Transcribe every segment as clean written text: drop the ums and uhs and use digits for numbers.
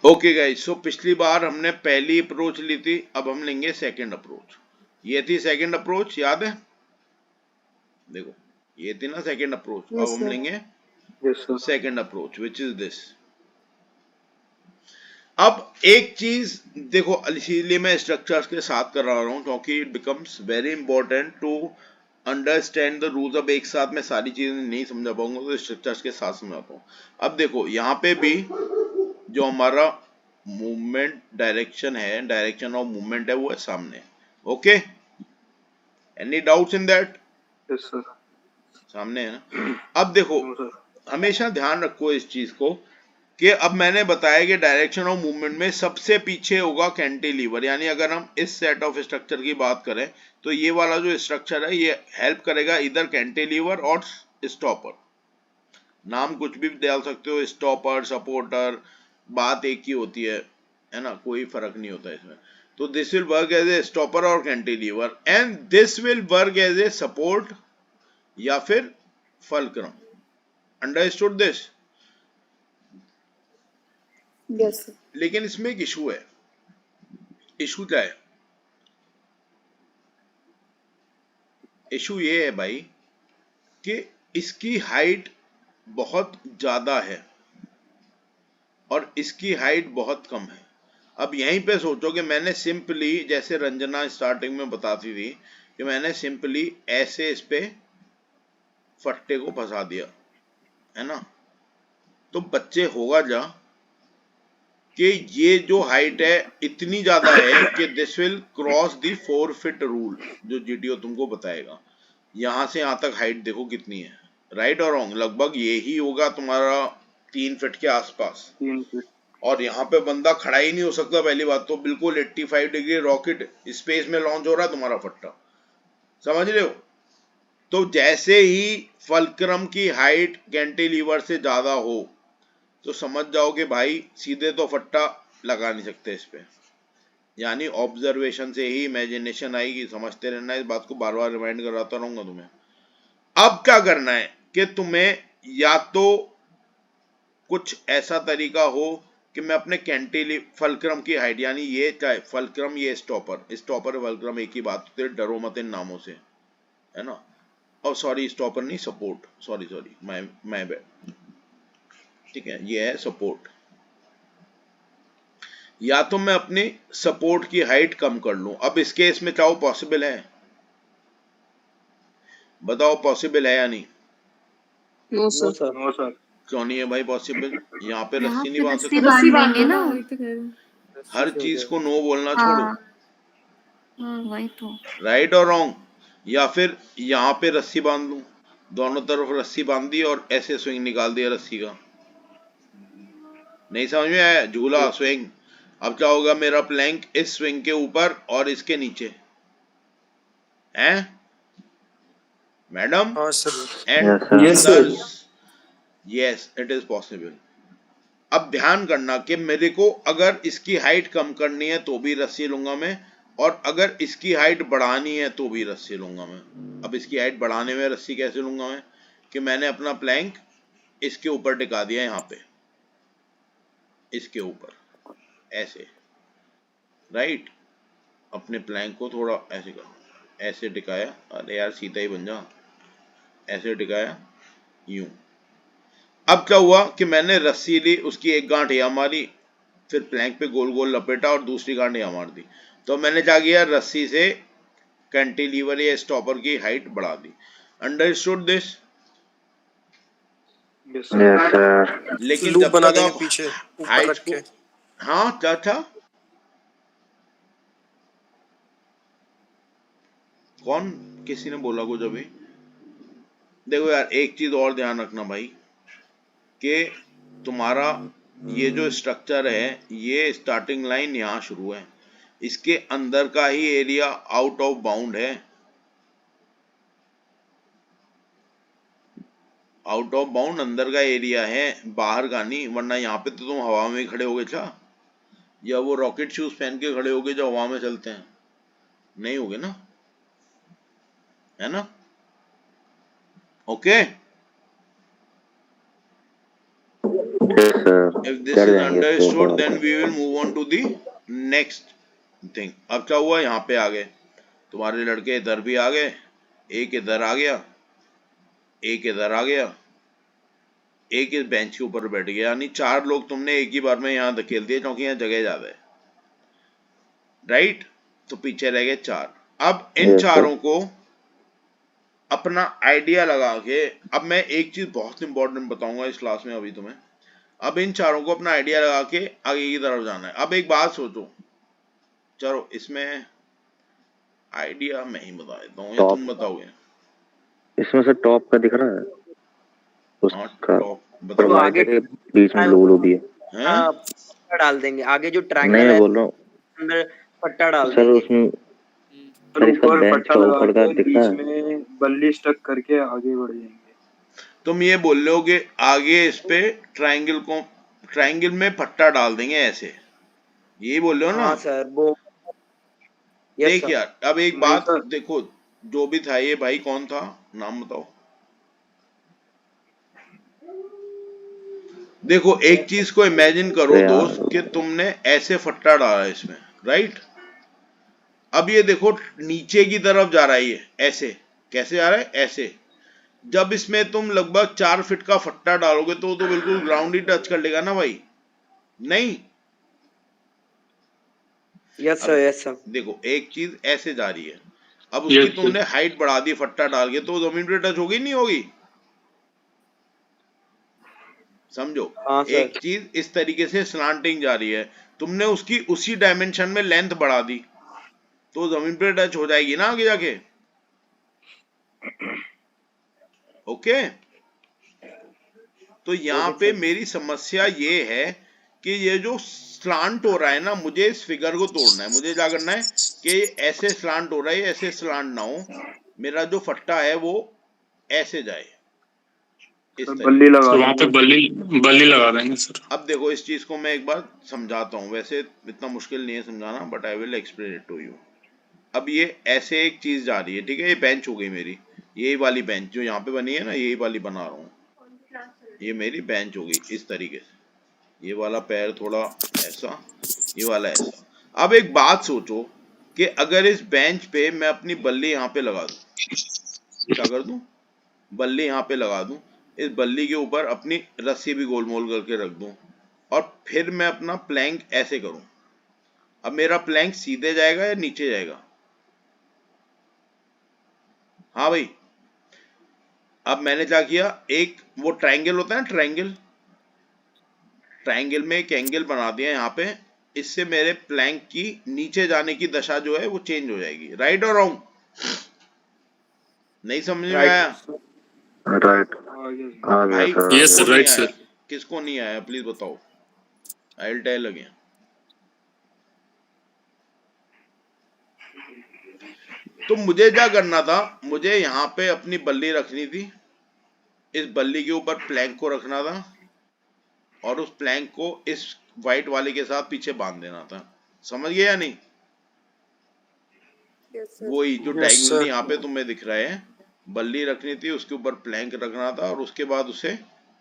Okay guys, सो पिछली बार हमने पहली अप्रोच ली थी, अब हम लेंगे सेकंड अप्रोच। ये थी सेकंड अप्रोच, याद है? देखो ये थी ना सेकंड अप्रोच। अब Yes, हम sir. लेंगे Yes, sir. Second approach which is this. अब एक चीज देखो, इसीलिए मैं स्ट्रक्चर्स के साथ कर रहा हूँ क्योंकि it becomes very important to understand the rules. अब एक साथ मैं सारी चीजें नहीं समझा पाऊंगा तो स्ट्रक्चर्स के साथ समझाता हूँ। अब देखो यहाँ पे भी जो हमारा मूवमेंट डायरेक्शन है, डायरेक्शन ऑफ मूवमेंट है, वो है सामने। Okay, any doubts in that? Yes, sir. सामने है ना। अब देखो No, sir. हमेशा ध्यान रखो इस चीज को कि अब मैंने बताया कि डायरेक्शन ऑफ मूवमेंट में सबसे पीछे होगा कैंटिलीवर। यानी अगर हम इस सेट ऑफ स्ट्रक्चर की बात करें तो ये वाला जो स्ट्रक्चर है ये हेल्प करेगा इधर कैंटिलीवर और स्टॉपर। नाम कुछ भी डाल सकते हो, स्टॉपर, सपोर्टर, बात एक ही होती है ना, कोई फर्क नहीं होता इसमें। तो this will work as a stopper और cantilever and this will work as a support या फिर fulcrum. Understood this? Yes, sir. लेकिन इसमें एक इशू है। इशू क्या है? इशू ये है भाई कि इसकी हाइट बहुत ज्यादा है और इसकी हाइट बहुत कम है। अब यहीं पे सोचो कि मैंने सिंपली, जैसे रंजना स्टार्टिंग में बताती थी कि मैंने सिंपली ऐसे इस पे फट्टे को फंसा दिया, है ना। तो बच्चे होगा जा कि ये जो हाइट है इतनी ज्यादा है कि this will cross the 4 feet rule, जो जीटीओ तुमको बताएगा। यहां से यहां तक हाइट देखो कितनी है, राइट और रॉन्ग? लगभग यही होगा तुम्हारा 3 फीट के आसपास। 3 feet. और यहाँ पे बंदा खड़ा ही नहीं हो सकता। पहली बात तो बिल्कुल 85 डिग्री रॉकेट स्पेस में लॉन्च हो रहा है तुम्हारा फट्टा, समझ रहे हो। तो जैसे ही फल्क्रम की हाइट कैंटिलीवर से ज्यादा हो तो समझ जाओ कि भाई सीधे तो फट्टा लगा नहीं सकते इस पे। यानी ऑब्जर्वेशन से ही इमेजिनेशन आएगी। समझते रहना, इस बात को बार बार रिमाइंड कराता रहूंगा तुम्हें। अब क्या करना है कि तुम्हें या तो कुछ ऐसा तरीका हो कि मैं अपने फल्क्रम की हाइट, यानी ये चाहे फल्क्रम ये स्टॉपर, स्टॉपर फल्क्रम एक ही बात होती है, डरो मत इन नामों से, है ना। और सॉरी, स्टॉपर नहीं, support, sorry sorry, my bad. ठीक है, ये है सपोर्ट। या तो मैं अपनी सपोर्ट की हाइट कम कर लूं। अब इस केस में चाहो पॉसिबल है? बताओ पॉसिबल है या नहीं? No, No, sir. sir. No, sir. क्यों नहीं है भाई पॉसिबल? यहाँ पे यहाँ रस्सी नहीं पे बांध रस्सी सकते? रस्सी बांधेंगे बांधो ना। ना, वही तो कह रही हूँ। हर रस्सी से हो चीज को जाएगा. नो बोलना छोड़ो, हाँ वही तो। राइट और रॉन्ग। या फिर यहाँ पे रस्सी बांध लूं, दोनों तरफ रस्सी बांध दी और ऐसे स्विंग निकाल दिया रस्सी का। नहीं समझ में आया? झूला Yes. स्विंग। अब क्या होगा, मेरा प्लैंक इस स्विंग के ऊपर और इसके नीचे है मैडम हाँ sir. And Yes, sir. Others. Yes it is possible. अब ध्यान करना कि मेरे को अगर इसकी हाइट कम करनी है तो भी रस्सी लूंगा मैं, और अगर इसकी हाइट बढ़ानी है तो भी रस्सी लूंगा मैं। अब इसकी हाइट बढ़ाने में रस्सी कैसे लूंगा मैं? कि मैंने अपना प्लैंक इसके ऊपर टिका दिया, यहाँ पे इसके ऊपर ऐसे, राइट। अपने प्लैंक को थोड़ा ऐसे करो, ऐसे टिकाया, अरे यार सीधा ही बन जा, ऐसे टिकाया यूं। अब क्या हुआ कि मैंने रस्सी ली, उसकी एक गांठ यहाँ मारी, फिर प्लैंक पे गोल गोल लपेटा और दूसरी गांठ यहाँ मार दी। तो मैंने क्या किया, रस्सी से कैंटिलीवर या स्टॉपर की हाइट बढ़ा दी। Understood this? Yes, sir. Yes, sir. लेकिन लूप जब बना तक देंगे आप पीछे ऊपर हाइट रख को, के. हाँ क्या था, कौन, किसी ने बोला कुछ अभी? देखो यार एक चीज और ध्यान रखना भाई कि तुम्हारा ये जो स्ट्रक्चर है ये स्टार्टिंग लाइन यहाँ शुरू है, इसके अंदर का ही एरिया आउट ऑफ बाउंड है, आउट ऑफ बाउंड अंदर का एरिया है, बाहर का नहीं। वरना यहाँ पे तो तुम हवा में खड़े होगे क्या, या वो रॉकेट शूज पहन के खड़े होगे जो हवा में चलते हैं? नहीं होगे ना, है ना। Okay Yes, sir. If this कर is देंगे इसको understood, बात। then we will move on to the next thing. अब क्या हुआ, यहाँ पे आ गए तुम्हारे लड़के, इधर भी आ गए, एक इधर आ गया, एक इधर आ गया, एक इस बेंच के ऊपर बैठ गया, यानी 4 लोग तुमने एक ही बार में यहाँ धकेल दिए, क्योंकि यहाँ जगह ज्यादा है, राइट। तो पीछे रह गए 4। अब इन Yes, sir. चारों को अपना आइडिया लगा के, अब मैं एक चीज बहुत इंपॉर्टेंट बताऊंगा इस क्लास में अभी तुम्हें। अब इन चारों को अपना आइडिया लगा के आगे की तरफ जाना है। अब एक बात सोचो, चलो इसमें आइडिया मैं ही बता देता हूँ या Top. तुम बताओगे? इसमें से टॉप का दिख रहा है हाँ, उसका, टॉप पर बताओ। व्हाइट है, बीच में ब्लू भी है। हैं? हाँ, पट्टा डाल देंगे आगे जो नहीं, ट्रायंगल मैं है बोल रहा हूँ अंदर पट्टा डाल सर देंगे। उसमें, और सर इसका ऊपर बेंच पट्टा का लगा ऊपर का के दिख रहा बीच है। में बल्ली स्टक करके आगे बढ़ जाएंगे। तुम ये बोल रहे हो कि आगे इस पे ट्रायंगल में पट्टा डाल देंगे ऐसे, यही बोल रहे हो ना? हाँ सर, वो यस देख सर। यार, अब एक नहीं बात सर। देखो, जो भी था ये भाई कौन था, नाम बताओ। देखो एक चीज को इमेजिन करो यार। दोस्त, कि तुमने ऐसे फट्टा डाला इसमें, राइट। अब ये देखो नीचे की तरफ जा रहा है, ये ऐसे कैसे जा रहा है, ऐसे। जब इसमें तुम लगभग 4 फीट का फट्टा डालोगे तो बिल्कुल ग्राउंड ही टच कर लेगा ना भाई, नहीं? Yes sir, yes sir. देखो एक चीज ऐसे जा रही है, अब उसकी तुमने हाइट बढ़ा दी फट्टा डाल के, तो जमीन पे टच होगी नहीं होगी? समझो, हाँ सर। एक चीज इस तरीके से स्लांटिंग जा रही है, तुमने उसकी उसी डायमेंशन में लेंथ बढ़ा दी, तो जमीन पे टच हो जाएगी ना आगे जाके। ओके, तो यहाँ पे मेरी समस्या ये है कि ये जो स्लांट हो रहा है ना, मुझे इस फिगर को तोड़ना है। मुझे क्या करना है कि ऐसे स्लांट हो रहा है, ऐसे स्लांट ना हो, मेरा जो फट्टा है वो ऐसे जाए, इस सर तरीके। बल्ली लगा तो वहाँ पे देंगे। बल्ली लगा देंगे सर। अब देखो इस चीज को मैं एक बार समझाता हूँ, वैसे इतना मुश्किल नहीं है समझाना, but I will explain it to you. अब ये ऐसे एक चीज जा रही है, ठीक है, ये बेंच हो गई मेरी, यही वाली बेंच जो यहाँ पे बनी है ना, यही वाली बना रहा हूँ, ये मेरी बेंच हो गई इस तरीके से, ये वाला पैर थोड़ा ऐसा, ये वाला ऐसा। अब एक बात सोचो कि अगर इस बेंच पे मैं अपनी बल्ली यहाँ पे लगा दूं, क्या कर दूं, बल्ली यहाँ पे लगा दूं, इस बल्ली के ऊपर अपनी रस्सी भी गोल मोल करके रख दूं, और फिर मैं अपना प्लैंक ऐसे करूं। अब मेरा प्लैंक सीधे जाएगा या नीचे जाएगा? हाँ भाई, अब मैंने क्या किया, एक वो ट्रायंगल होता है ना, ट्रायंगल में एक एंगल बना दिया यहाँ पे, इससे मेरे प्लैंक की नीचे जाने की दशा जो है वो चेंज हो जाएगी। राइट और रॉन्ग? नहीं समझ में आया? राइट, आगे आ गया भाई सर। Yes, किसको sir, नहीं right, आया? sir. किसको नहीं आया प्लीज बताओ, आई विल टेल अगेन। तो मुझे क्या करना था, मुझे यहाँ पे अपनी बल्ली रखनी थी, इस बल्ली के ऊपर प्लैंक को रखना था, और उस प्लैंक को इस व्हाइट वाले के साथ पीछे बांध देना था। समझ गए या नहीं? Yes, sir. वही जो Yes, डायगोनली sir. यहाँ पे तुम्हें दिख रहा है, बल्ली रखनी थी, उसके ऊपर प्लैंक रखना था, और उसके बाद उसे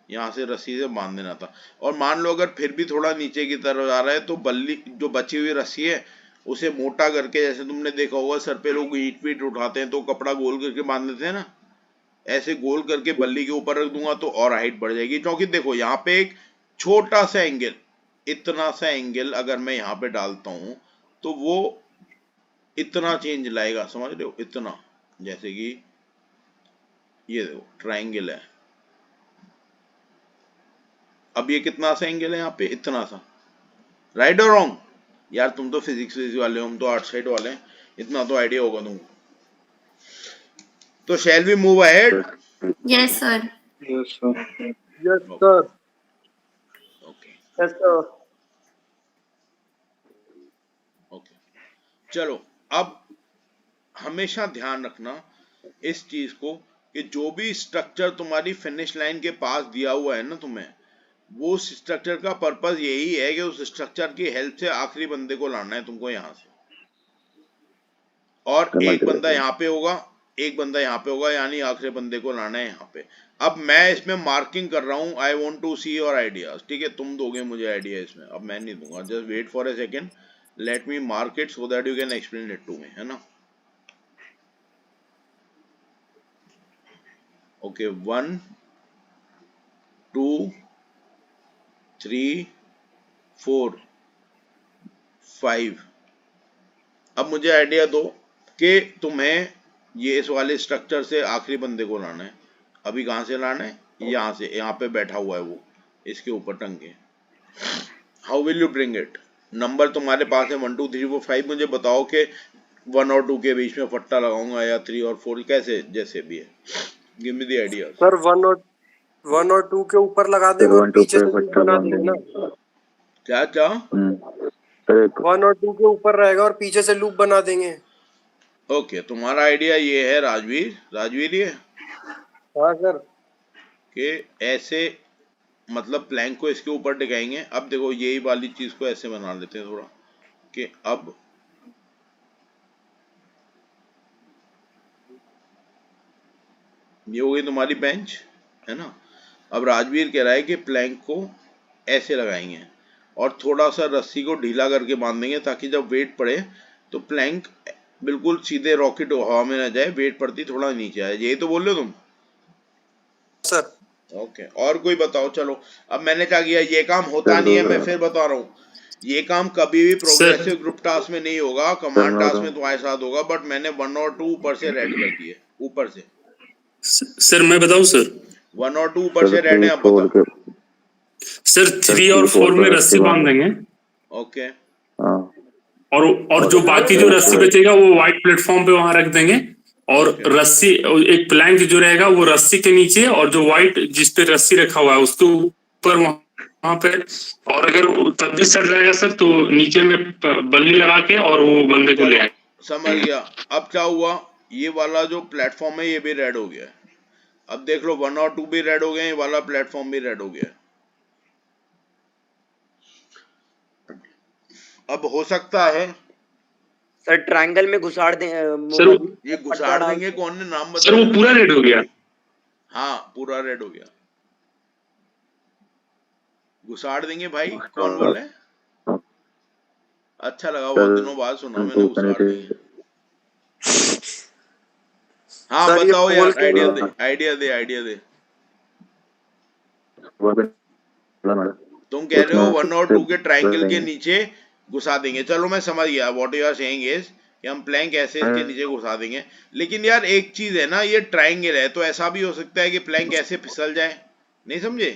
यहाँ से रस्सी से बांध देना था। और मान लो अगर फिर भी थोड़ा नीचे की तरफ आ रहा है, तो बल्ली जो बची हुई रस्सी है उसे मोटा करके, जैसे तुमने देखा होगा सर पे लोग ईंट वीट उठाते हैं तो कपड़ा गोल करके बांध देते हैं ना, ऐसे गोल करके बल्ली के ऊपर रख दूंगा तो और हाइट बढ़ जाएगी। क्योंकि देखो यहाँ पे एक छोटा सा एंगल, इतना सा एंगल अगर मैं यहाँ पे डालता हूँ तो वो इतना चेंज लाएगा, समझ रहे हो, इतना। जैसे कि ये देखो ट्रायंगल है, अब ये कितना सा एंगल है यहाँ पे, इतना सा। राइट और रॉन्ग? यार तुम तो फिजिक्स वाले हो, हम तो आर्ट साइड वाले हैं, इतना तो आइडिया होगा तुमको। तो shall we move ahead? Yes, sir. Yes sir. Yes sir. Okay yes sir. Okay, चलो अब हमेशा ध्यान रखना इस चीज को कि जो भी स्ट्रक्चर तुम्हारी फिनिश लाइन के पास दिया हुआ है ना तुम्हें, वो स्ट्रक्चर का पर्पस यही है कि उस स्ट्रक्चर की हेल्प से आखिरी बंदे को लाना है तुमको यहाँ से। और एक बंदा यहाँ पे होगा एक बंदा यहाँ पे होगा, यानी आखिरी बंदे को लाना है यहाँ पे। अब मैं इसमें मार्किंग कर रहा हूँ, I want to see your ideas, ठीक है, तुम दोगे मुझे आइडिया इसमें, अब मैं नहीं दूंगा, just wait for a second, let me mark it so that you can explain it to me, है ना। ओके, 1 2 3 4 5। अब मुझे आइडिया दो कि तुम्हें ये इस वाले स्ट्रक्चर से आखिरी बंदे को लाना है। अभी कहाँ से लाना है? यहाँ से, यहाँ पे बैठा हुआ है वो, इसके ऊपर टंग के। How will you bring it? Number तुम्हारे पास है 1 2 3 4 5, मुझे बताओ कि 1 और 2 के बीच में फट्टा लगाऊंगा या 3 और 4, कैसे, जैसे भी है, give me the idea. Sir 1 और 2 के ऊपर लगा देंगे और पीछे से लूप बना देंगे ना। क्या क्या? सर 1 और 2 के ऊपर रहेगा और पीछे से लूप बना देंगे। ओके, तुम्हारा आइडिया ये है राजवीर ये हाँ सर। कि ऐसे मतलब प्लैंक को इसके ऊपर टिकाएंगे। अब देखो यही वाली चीज को ऐसे बना लेते हैं थोड़ा, कि अब ये हो गई तुम्हारी बेंच, है ना। अब राजवीर कह रहा है कि प्लैंक को ऐसे लगाएंगे और थोड़ा सा रस्सी को ढीला करके बांध देंगे, ताकि जब वेट पड़े तो प्लैंक बिल्कुल सीधे रॉकेट हवा में ना जाए, वेट पड़ती थोड़ा नीचे आए। यही तो बोल रहे हो तुम? सर ओके, और कोई बताओ। चलो, अब मैंने क्या किया, ये काम होता नहीं है, मैं फिर बता रहा हूँ, ये काम कभी भी प्रोग्रेसिव ग्रुप टास्क में नहीं होगा, कमांड टास्क में तुम्हारे साथ होगा। बट मैंने 1 और 2 ऊपर से रेड कर दिए, ऊपर से। सर मैं बताऊं सर? 1 और 2 ऊपर से रेड है, अब बताओ। सर 3 और 4 में रस्सी बांध देंगे। ओके, और जो बाकी जो रस्सी बचेगा वो व्हाइट प्लेटफॉर्म पे वहां रख देंगे, और रस्सी एक प्लैंक जो रहेगा वो रस्सी के नीचे, और जो व्हाइट जिस पे रस्सी रखा हुआ है उसके ऊपर वहां पे। और अगर तब भी सर रहेगा सर तो नीचे में बल्ली लगा के और वो बंदे को ले आए। समझ गया। अब क्या हुआ, ये वाला जो प्लेटफॉर्म है ये भी रेड हो गया है। अब देख लो 1 और 2 भी रेड हो गए, ये वाला प्लेटफॉर्म भी रेड हो गया है। अब हो सकता है सर ट्रायंगल में घुसाड़ दे सर ये घुसाड़ देंगे, कौन ने नाम सर वो बताया? पूरा रेड हो गया। हाँ, पूरा रेड हो गया, घुसाड़ देंगे भाई, कौन बोले? अच्छा लगा, बहुत दिनों बाद सुना मैंने, घुसाड़ देंगे। हाँ सर, ये बताओ यार, पोल के- आइडिया दे। तुम कह रहे हो 1 और 2 के ट्रायंगल के नीचे घुसा देंगे। चलो मैं समझ गया, what you are saying is कि हम प्लैंक ऐसे इसके नीचे घुसा देंगे। लेकिन यार एक चीज है ना, ये ट्रायंगल है, तो ऐसा भी हो सकता है कि प्लैंक ऐसे फिसल जाए, नहीं समझे?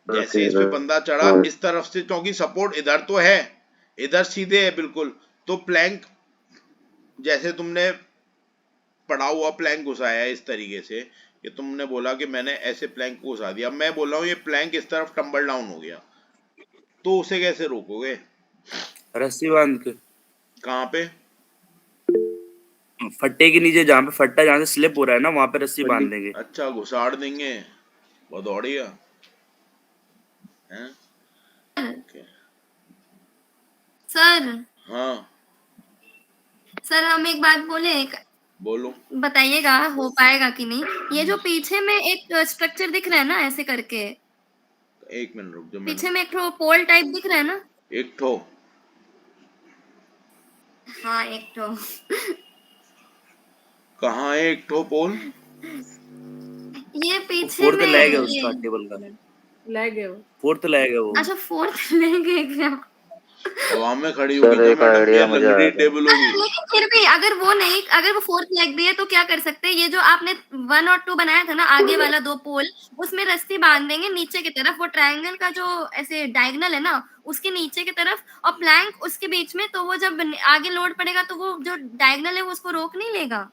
जैसे इस पे बंदा चढ़ा इस तरफ से, क्योंकि सपोर्ट इधर तो है, इधर सीधे है बिल्कुल, तो प्लैंक जैसे तुमने पड़ा हुआ प्लैंक घुसाया है इस तरीके से कि तुमने बोला कि मैंने ऐसे प्लैंक को घुसा दिया। मैं बोल रहा हूँ ये प्लैंक इस तरफ टम्बल डाउन हो गया, तो उसे कैसे रोकोगे? रस्सी बांध के। कहाँ पे? फट्टे के नीचे, जहाँ पे फट्टा जहाँ से स्लिप हो रहा है ना वहां पे रस्सी बांध देंगे। अच्छा, घुसाड़ देंगे, बहुत बढ़िया हैं? ओके। सर हाँ सर हम एक बात बोले, बोलो। बताइएगा हो पाएगा कि नहीं। ये जो पीछे में एक स्ट्रक्चर दिख रहा है ना ऐसे करके, एक मिनट रुक जाओ, पीछे में एक ठो पोल टाइप दिख रहा है ना। एक ठो, हाँ एक ठो। कहाँ है एक ठो पोल? ये पीछे फोर्थ में लेग है ये। उसका टेबल का। लग गए वो। फोर्थ लेग है वो। अच्छा फोर्थ लेग है क्या? हवा में खड़ी होगी सर, एक मैडम, idea क्या मुझे लंगड़ी आया था। टेबल होगी? लेकिन फिर भी अगर वो नहीं, अगर वो फोर्थ लेग भी है तो क्या कर सकते हैं, ये जो आपने 1 और 2 बनाया था ना, आगे वाला 2 पोल, उसमें रस्सी बांध देंगे नीचे की तरफ, वो ट्रायंगल का जो ऐसे डायगोनल है ना उसके नीचे की तरफ, और प्लैंक उसके बीच में, तो वो जब आगे लोड पड़ेगा तो वो जो डायगोनल है वो उसको रोक नहीं लेगा।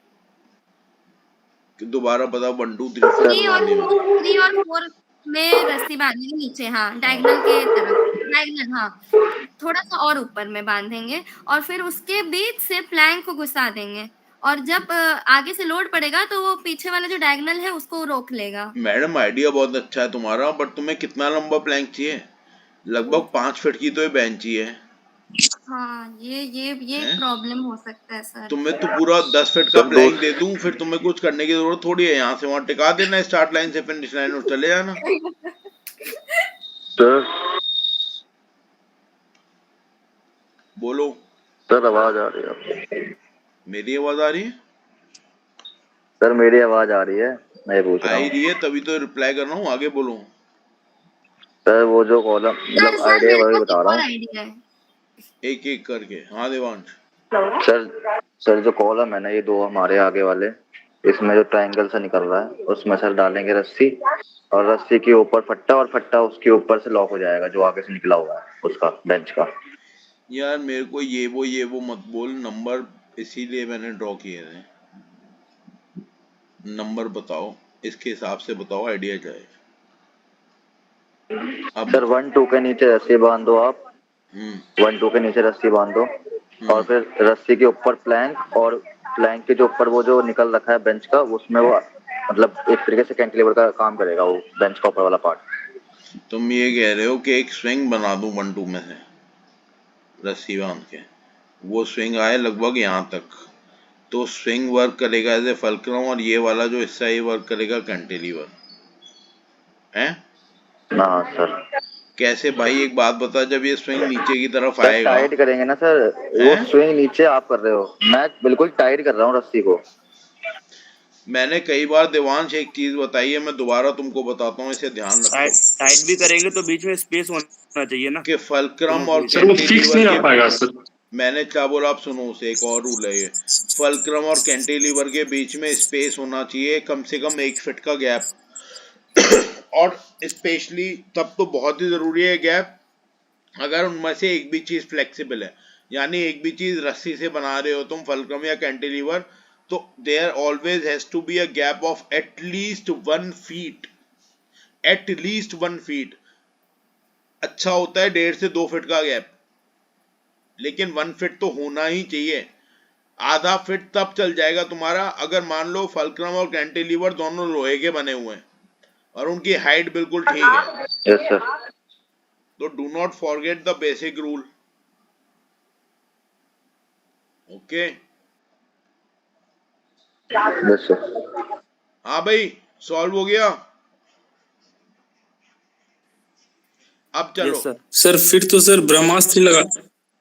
दोबारा बता, 1 2 3 4 3 और वाली में। 3 और 4 में रस्सी बांधेंगे नीचे, हाँ डायगोनल के तरफ, डायगोनल हाँ थोड़ा सा और ऊपर में बांधेंगे, और फिर उसके बीच से प्लैंक को घुसा देंगे, और जब आगे से लोड पड़ेगा तो वो पीछे वाला जो डायगोनल है उसको रोक लेगा। मैडम आइडिया बहुत अच्छा है तुम्हारा, बट तुम्हें कितना लंबा प्लैंक चाहिए? लगभग 5 फीट की तो ये बेंच ही है। हाँ ये हैं? प्रॉब्लम हो सकता है सर। तुम्हें तो पूरा 10 फीट का सर, प्लैंक दो- दे दूं, फिर तुम्हें कुछ करने की जरूरत थोड़ी है। यहाँ से वहां टिका देना, स्टार्ट लाइन से फिनिश लाइन और चले जाना। सर बोलो, सर आवाज आ रही है आपको? मेरी आवाज आ रही है? सर मेरी आवाज आ रही है, मैं ये पूछ आ रहा ही हूँ। रही है, तभी तो रिप्लाई कर रहा हूँ। आगे बोलो। सर वो जो कॉलम सर मतलब सर आइडिया मेरे वही पास बता एक रहा और हूँ। आइडिया है। एक एक करके। हाँ देवांश। सर जो कॉलम है ना, ये दो हमारे आगे वाले, इसमें जो ट्रायंगल से निकल रहा है उसमें सर डालेंगे रस्सी, और रस्सी के ऊपर फट्टा, और फट्टा उसके ऊपर से लॉक हो जाएगा जो आगे से निकला हुआ है उसका बेंच का। यार मेरे को ये वो मत बोल, नंबर इसीलिए मैंने ड्रॉ किए थे। नंबर बताओ, इसके हिसाब से बताओ आइडिया क्या है। अब सर 1 2 के नीचे रस्सी बांध दो आप, 1 2 के नीचे रस्सी बांध दो, और फिर रस्सी के ऊपर प्लैंक, और प्लैंक के जो ऊपर वो जो निकल रखा है बेंच का, उसमें वो मतलब एक तरीके से कैंटिलीवर का काम करेगा वो बेंच का ऊपर वाला पार्ट। तुम ये कह रहे हो कि एक स्विंग बना दूं 1 2 में से रस्सी बांध के, वो स्विंग आए लगभग यहाँ तक, तो स्विंग वर्क करेगा एज ए फल्क्रम, और ये वाला जो हिस्सा ये वर्क करेगा कैंटिलीवर है। हाँ सर। कैसे भाई, एक बात बता, जब ये स्विंग नीचे की तरफ सर आएगा टाइट करेंगे ना सर, वो हैं? स्विंग नीचे आप कर रहे हो, मैं बिल्कुल टाइट कर रहा हूँ रस्सी को। मैंने कई बार देवांश एक चीज बताई है, मैं दोबारा तुमको बताता हूँ, इसे ध्यान रखो टाइट भी करेंगे तो बीच में स्पेस होना चाहिए ना। कि फल्क्रम और सर वो फिक्स नहीं कैंटिलीवर आ पाएगा सर। मैंने क्या बोला आप सुनो, उसे एक और रूल है ये, फल्क्रम और कैंटिलीवर के बीच में स्पेस होना चाहिए कम से कम 1 फीट का गैप। और स्पेशली तब तो बहुत ही जरूरी है गैप अगर उनमें से एक भी चीज फ्लेक्सिबल है, यानी एक भी चीज रस्सी से बना रहे हो तुम, फल्क्रम या कैंटिलीवर, तो there always has to be a gap of at least 1 feet, at least 1 feet. अच्छा होता है 1.5 से 2 फीट का गैप, लेकिन 1 फीट तो होना ही चाहिए। आधा फीट तब चल जाएगा तुम्हारा अगर मान लो फल्क्रम और कैंटिलीवर दोनों लोहे के बने हुए हैं और उनकी हाइट बिल्कुल ठीक है। Yes sir. तो do not forget the basic rule. Okay yes sir. हाँ भाई, सॉल्व हो गया। अब चलो। Yes sir. सर फिर तो सर ब्रह्मास्त्र लगा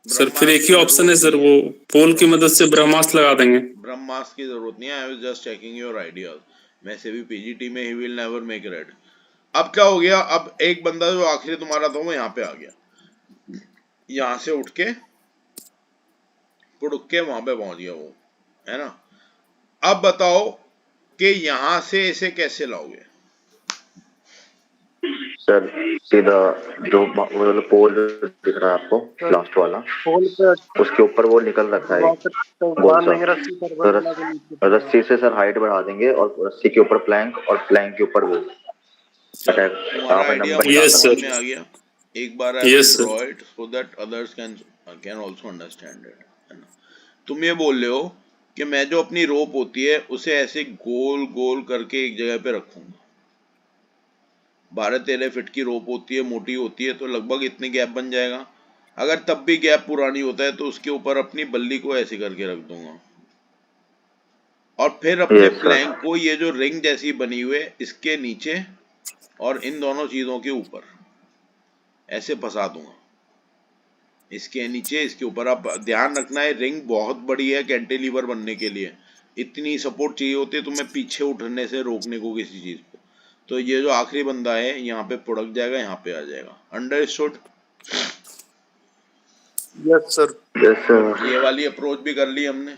सर, फिर एक ही ऑप्शन है सर, वो पोल की मदद से ब्रह्मास्त्र लगा देंगे। ब्रह्मास्त्र की जरूरत नहीं है, I was just checking your ideas. वैसे भी पीजीटी में he will never make red. अब क्या हो गया, अब एक बंदा जो आखिरी तुम्हारा था वो यहाँ पे आ गया, यहाँ से उठ के पुड़क के वहां पे पहुंच गया वो, है ना। अब बताओ कि यहां से इसे कैसे लाओगे। सर सीधा जो वो पोल दिख रहा है आपको लास्ट वाला, पोल पे उसके ऊपर वो निकल रखा है गोल बांध सा, देंगे रस्सी पर, तो बस लगा नीचे। रस्सी से सर हाइट बढ़ा देंगे, और रस्सी के ऊपर प्लैंक, और प्लैंक के ऊपर वो चलो, अटैक तुम्हारा आप आइडिया नंबर मुझे Yes, समझ sir. में आ गया। एक बार आई Yes, will sir. Draw it so that others can also understand it, है ना। तुम ये बोल रहे हो कि मैं जो अपनी रोप होती है उसे ऐसे गोल गोल करके एक जगह पे रखूंगा। 12-13 फीट की रोप होती है, मोटी होती है, तो लगभग इतने गैप बन जाएगा। अगर तब भी गैप पुरानी होता है तो उसके ऊपर अपनी बल्ली को ऐसे करके रख दूंगा, और फिर अपने Yes, sir. प्लैंक को ये जो रिंग जैसी बनी हुई है इसके नीचे और इन दोनों चीजों के ऊपर ऐसे फंसा दूंगा, इसके नीचे इसके ऊपर। आप ध्यान रखना है रिंग बहुत बड़ी है कैंटिलीवर बनने के लिए, इतनी सपोर्ट चाहिए होती है तुम्हें पीछे उठने से रोकने को किसी चीज को। तो ये जो आखिरी बंदा है यहाँ पे पुड़क जाएगा, यहाँ पे आ जाएगा। Understood? Yes sir. Yes sir. ये वाली अप्रोच भी कर ली हमने।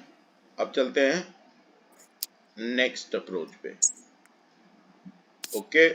अब चलते हैं नेक्स्ट अप्रोच पे। ओके